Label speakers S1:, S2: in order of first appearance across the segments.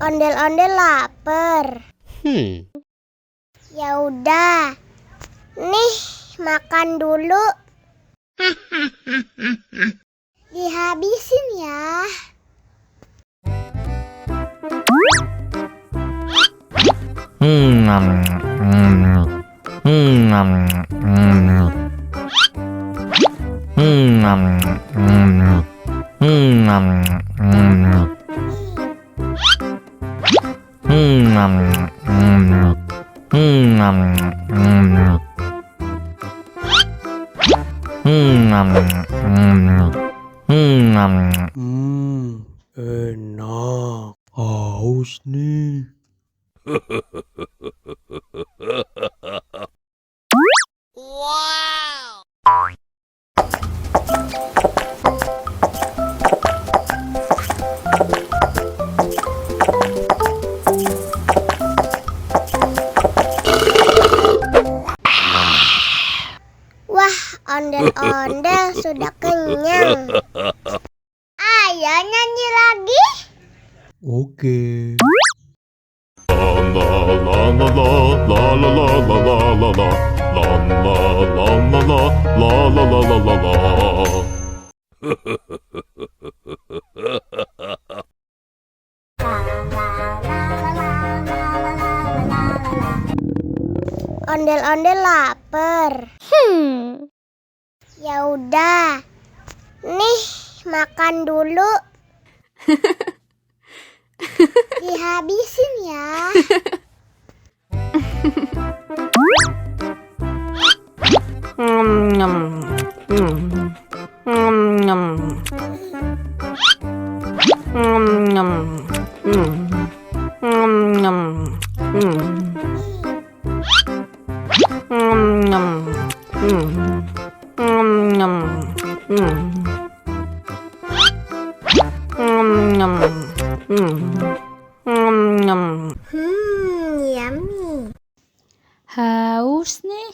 S1: Ondel-ondel lapar. Ya udah. Nih, makan dulu. Dihabisin ya.
S2: Enak. Haus nih.
S1: Wah, ondel-ondel sudah kenyang. Ayo nyanyi lagi.
S2: Oke.
S1: Ondel-ondel lapar. Ya udah. Nih, makan dulu. Dihabisin ya. Yummy.
S3: Haus nih.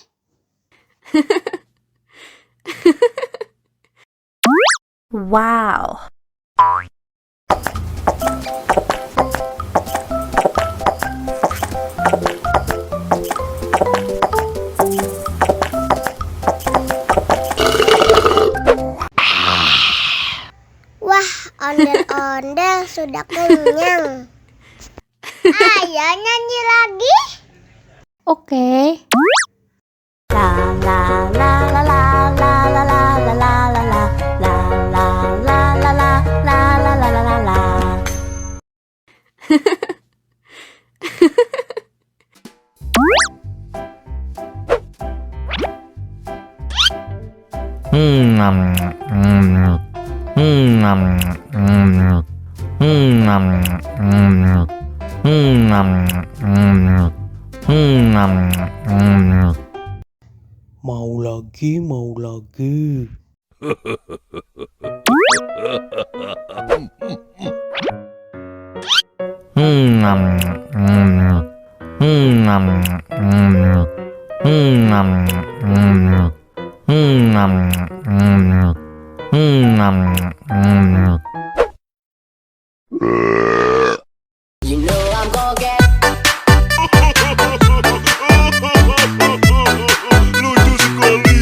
S3: Wow.
S1: Wah, ondel-ondel sudah kenyang. Ayo nyanyi lagi.
S3: Oke.
S2: Mau lagi, mau lagi.
S4: You know I'm gonna get
S5: Lucu sekali.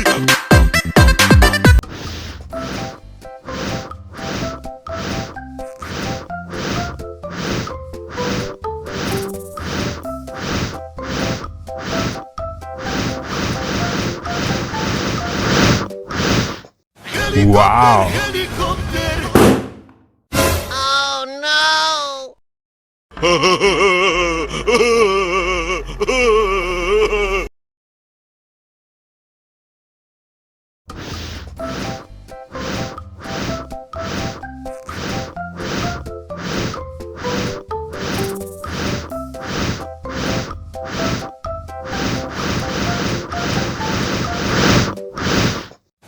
S2: Wow.
S5: Helikopter.
S4: Oh no!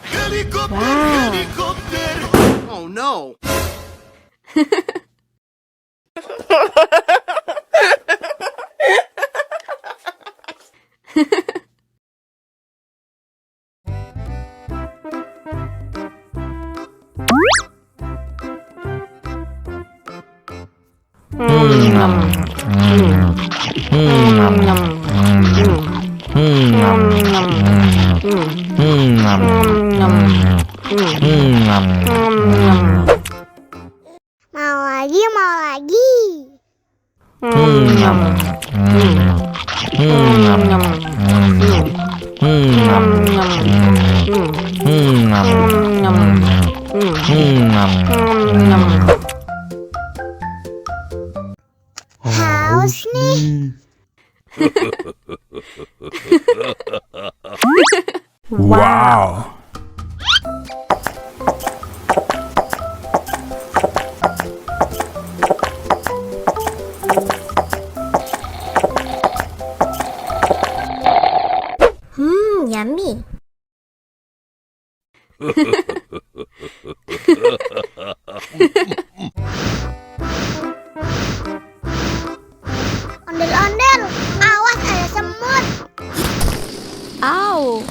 S5: Helikopter.
S3: Wow.
S5: Helikopter.
S4: Oh no!
S1: Mau lagi, mau lagi. Haus nih.
S5: Wow.
S1: Yummy. Ondel-ondel, awas ada semut.
S3: Au.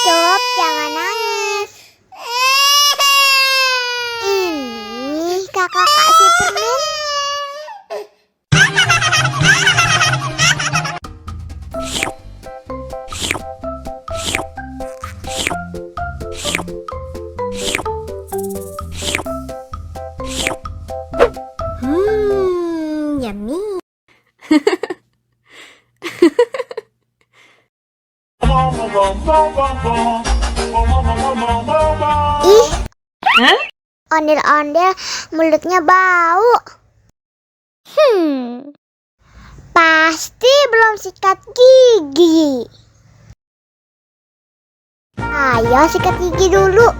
S1: Cup, jangan nangis. Ini kakak kasih permen. Yummy. Ih, ondel-ondel mulutnya bau. Pasti belum sikat gigi. Ayo sikat gigi dulu.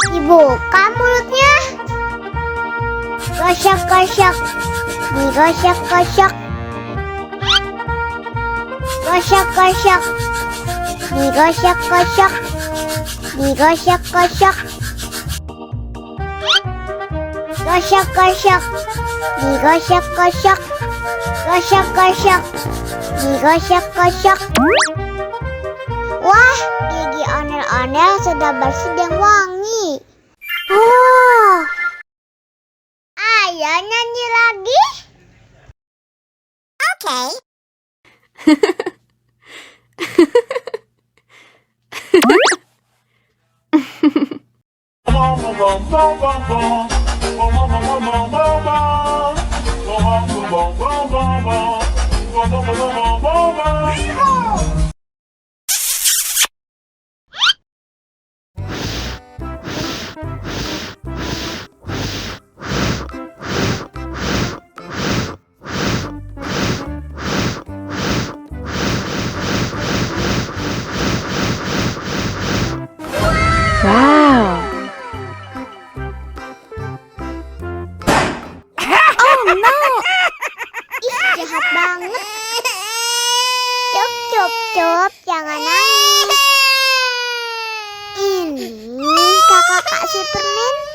S1: Dibuka mulutnya. Gosok-gosok. Digosok-gosok. Gosok-gosok. Digosok-gosok. Digosok-gosok. Gosok-gosok. Digosok-gosok. Gosok-gosok. Digosok-gosok. Wah, gigi ondel-ondel sudah bersih dan wangi. Oh. Ayo nyanyi lagi. Oke.
S3: Wow.
S1: Ih, jahat banget. Cup, jangan nangis. Ini kakak kasih permen.